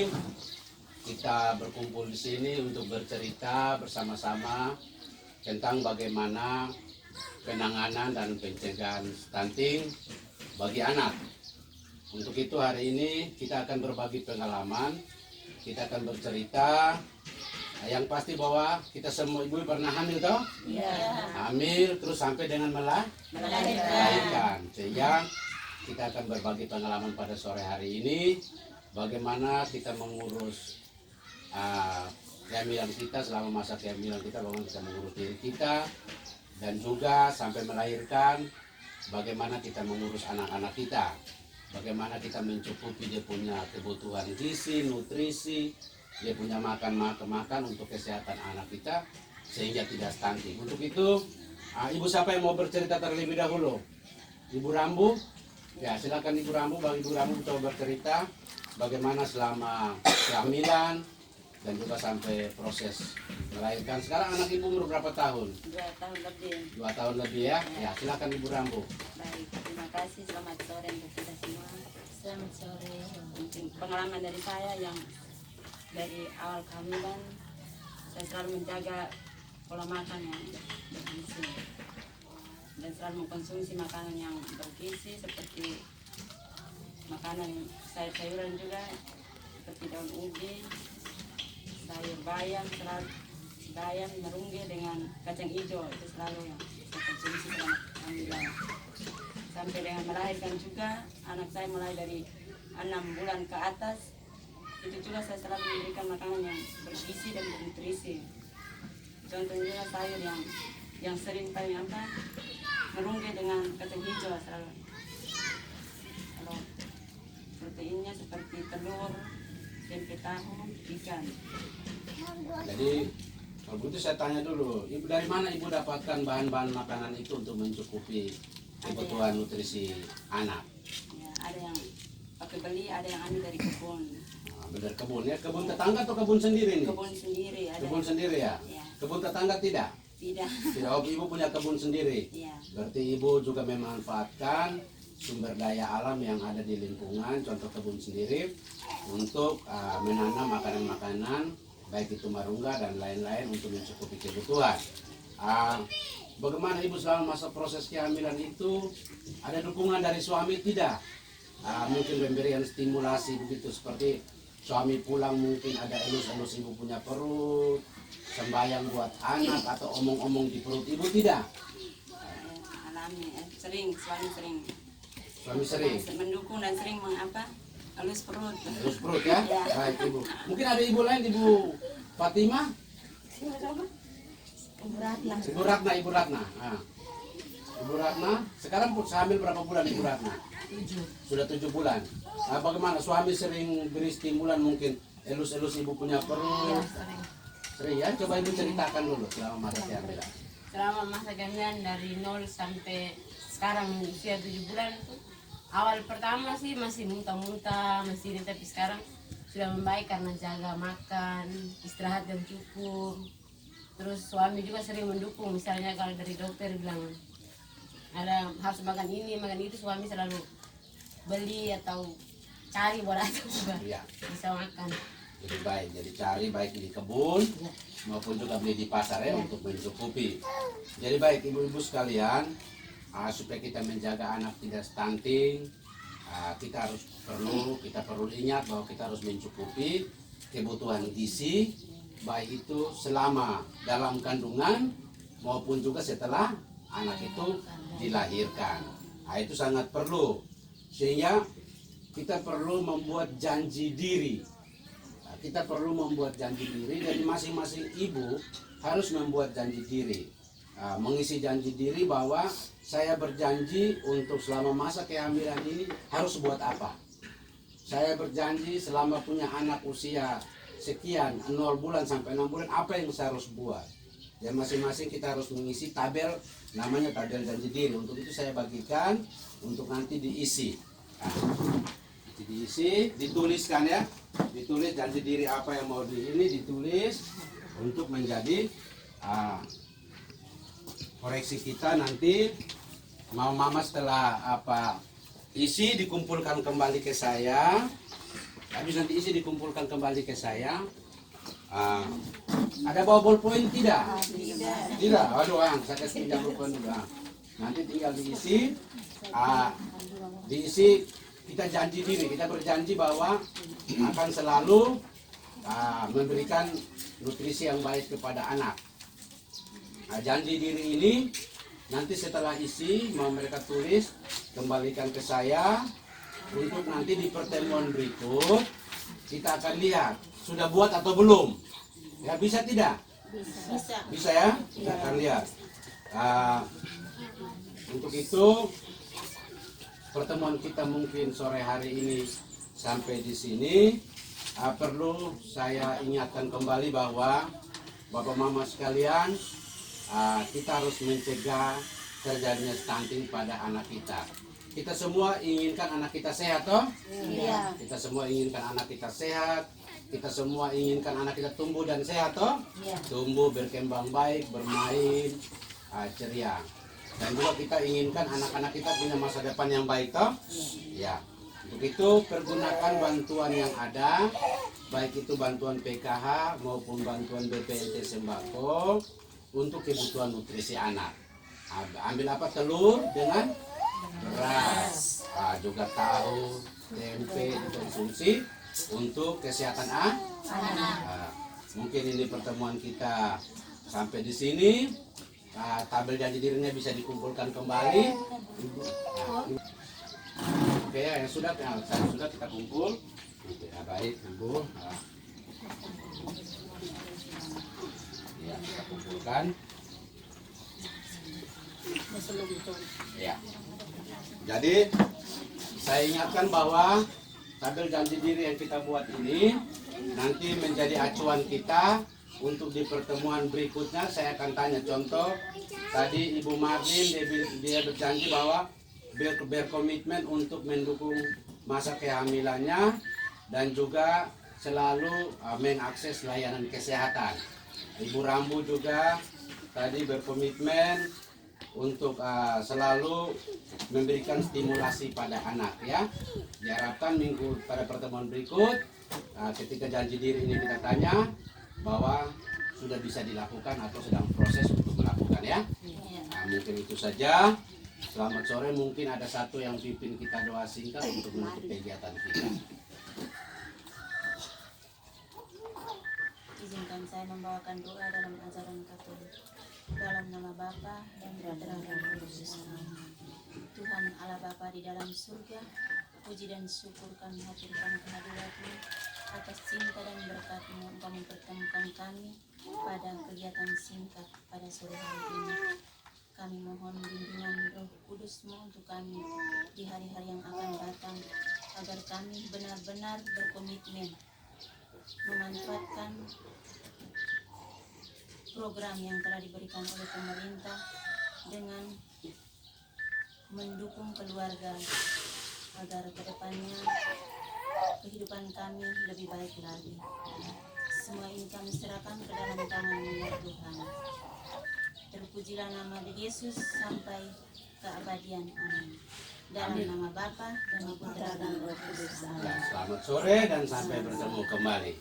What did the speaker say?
ini kita berkumpul di sini untuk bercerita bersama-sama tentang bagaimana penanganan dan pencegahan stunting bagi anak. Untuk itu hari ini kita akan berbagi pengalaman, kita akan bercerita. Yang pasti bahwa kita semua ibu pernah hamil toh? Iya. Hamil terus sampai dengan melahirkan. Sehingga kita akan berbagi pengalaman pada sore hari ini bagaimana kita mengurus kehamilan kita, selama masa kehamilan kita, bagaimana kita mengurus diri kita, dan juga sampai melahirkan bagaimana kita mengurus anak-anak kita, bagaimana kita mencukupi dia punya kebutuhan gizi, nutrisi, dia punya makan untuk kesehatan anak kita sehingga tidak stunting. Untuk itu ibu siapa yang mau bercerita terlebih dahulu? Ibu Rambu? Ya, silakan Ibu Rambu. Bang Ibu Rambu coba bercerita bagaimana selama kehamilan dan juga sampai proses melahirkan. Sekarang anak ibu umur berapa tahun? 2 tahun lebih. 2 tahun lebih ya. Ya, silakan Ibu Rambu. Baik, terima kasih. Selamat sore untuk kita semua. Selamat sore. Mungkin pengalaman dari saya yang dari awal kehamilan, saya selalu menjaga pola makan yang bergizi dan selalu mengkonsumsi makanan yang bergizi seperti makanan sayur-sayuran juga, seperti daun ubi, sayur bayam, merungge dengan kacang hijau. Itu selalu yang saya konsumsi selama kehamilan. Sampai dengan melahirkan juga, anak saya mulai dari 6 bulan ke atas, itu juga saya selalu memberikan makanan yang bergizi dan bernutrisi. Contohnya sayur yang sering paling merungge dengan kacang hijau selalu. Kalau proteinnya seperti telur, tempe tahu, ikan. Jadi kalau begitu saya tanya dulu, ibu dari mana ibu dapatkan bahan-bahan makanan itu untuk mencukupi kebutuhan nutrisi anak? Ya, ada yang pakai beli, ada yang ambil dari kebun. Benar, kebun ya, kebun tetangga atau kebun sendiri nih? Kebun sendiri ada. Kebun sendiri ya? Ya. Kebun tetangga tidak? Tidak. Tidak, oh, ibu punya kebun sendiri. Iya. Berarti ibu juga memanfaatkan sumber daya alam yang ada di lingkungan, contoh kebun sendiri, untuk menanam makanan-makanan, baik itu marungga dan lain-lain untuk mencukupi kebutuhan. Bagaimana ibu selama masa proses kehamilan itu, ada dukungan dari suami tidak? Mungkin pemberian stimulasi begitu, seperti suami pulang mungkin ada elus-elus ibu punya perut, sembahyang buat anak atau omong-omong di perut ibu tidak? Alami, suami sering. Suami sering? Mendukung dan sering halus perut. Halus perut ya? Ya. Baik ibu. Mungkin ada ibu lain, Ibu Fatimah? Ibu Ratna. Ibu Ratna, sekarang hamil berapa bulan Ibu Ratna? 7. Sudah 7 bulan. Bagaimana suami sering beri stimulan, mungkin elus-elus ibu punya perut? Ya, sering. Sering ya? Coba ibu ceritakan dulu selama masa kehamilan. Selama masa kehamilan dari 0 sampai sekarang usia 7 bulan, awal pertama sih masih muntah-muntah, masih ini, tapi sekarang sudah membaik karena jaga makan, istirahat yang cukup. Terus suami juga sering mendukung, misalnya kalau dari dokter bilang ada harus makan ini, makan itu, suami selalu beli atau cari buat aku juga Iya. bisa makan. Jadi baik, jadi cari baik di kebun maupun juga beli di pasar ya untuk mencukupi. Jadi baik ibu-ibu sekalian, supaya kita menjaga anak tidak stunting, kita perlu ingat bahwa kita harus mencukupi kebutuhan gizi, baik itu selama dalam kandungan maupun juga setelah anak itu dilahirkan. Itu sangat perlu, sehingga kita perlu membuat janji diri. Kita perlu membuat janji diri, jadi masing-masing ibu harus membuat janji diri, mengisi janji diri bahwa saya berjanji untuk selama masa kehamilan ini harus buat apa. Saya berjanji selama punya anak usia sekian, 0 bulan sampai 6 bulan, apa yang saya harus buat. Dan masing-masing kita harus mengisi tabel, namanya tabel janji diri. Untuk itu saya bagikan untuk nanti diisi. Diisi, dituliskan ya, ditulis janji diri apa yang mau ditulis untuk menjadi koreksi kita nanti. Mau mama setelah isi dikumpulkan kembali ke saya, Habis nanti isi dikumpulkan kembali ke saya. Ada bawa ballpoint tidak? Tidak. Aduh, saya kasih pinjam ballpoint juga. Nanti tinggal diisi. Diisi, kita janji diri, kita berjanji bahwa akan selalu memberikan nutrisi yang baik kepada anak. Janji diri ini nanti setelah isi mau mereka tulis kembalikan ke saya untuk nanti di pertemuan berikut kita akan lihat sudah buat atau belum. Ya bisa tidak? Bisa ya? Kita akan lihat. Untuk itu pertemuan kita mungkin sore hari ini sampai di sini. Perlu saya ingatkan kembali bahwa Bapak Mama sekalian, kita harus mencegah terjadinya stunting pada anak kita. Kita semua inginkan anak kita sehat, toh? Iya. Kita semua inginkan anak kita sehat. Kita semua inginkan anak kita tumbuh dan sehat, toh? Iya. Tumbuh, berkembang baik, bermain, ceria. Dan juga kita inginkan anak-anak kita punya masa depan yang baik, toh? Iya. Untuk itu pergunakan bantuan yang ada, baik itu bantuan PKH maupun bantuan BPNT sembako untuk kebutuhan nutrisi anak. Ambil apa? Telur dengan beras, juga tahu, tempe dikonsumsi untuk kesehatan anak. Mungkin ini pertemuan kita sampai di sini. Tabel janji dirinya bisa dikumpulkan kembali. Oke, yang sudah kita kumpul. Baik, Ibu. Ya, kita kumpulkan. Ya. Jadi saya ingatkan bahwa tabel janji diri yang kita buat ini nanti menjadi acuan kita untuk di pertemuan berikutnya. Saya akan tanya contoh tadi Ibu Marlin dia berjanji bahwa berkomitmen untuk mendukung masa kehamilannya dan juga selalu mengakses layanan kesehatan. Ibu Rambu juga tadi berkomitmen untuk selalu memberikan stimulasi pada anak, ya. Diharapkan minggu pada pertemuan berikut ketika janji diri ini kita tanya bahwa sudah bisa dilakukan atau sedang proses untuk melakukan, ya. Mungkin itu saja. Selamat sore, mungkin ada satu yang pimpin kita doa singkat untuk menutup kegiatan kita. Izinkan saya membawakan doa dalam ajaran Katolik. Dalam nama Bapa dan Putra dan Roh Kudus. Tuhan Allah Bapa di dalam surga, puji dan syukur kami haturkan kehadirat-Mu atas cinta dan berkat-Mu Engkau mempertemukan kami pada kegiatan singkat pada sore hari ini. Kami mohon bimbingan Roh Kudus-Mu untuk kami di hari-hari yang akan datang, agar kami benar-benar berkomitmen memanfaatkan program yang telah diberikan oleh pemerintah dengan mendukung keluarga agar kedepannya kehidupan kami lebih baik lagi. Semua ini kami serahkan ke dalam tangan-Mu ya Tuhan. Terpujilah nama Yesus sampai keabadian. Amin. Dalam nama Bapa dan Putra dan Roh Kudus. Selamat sore dan sampai bertemu kembali.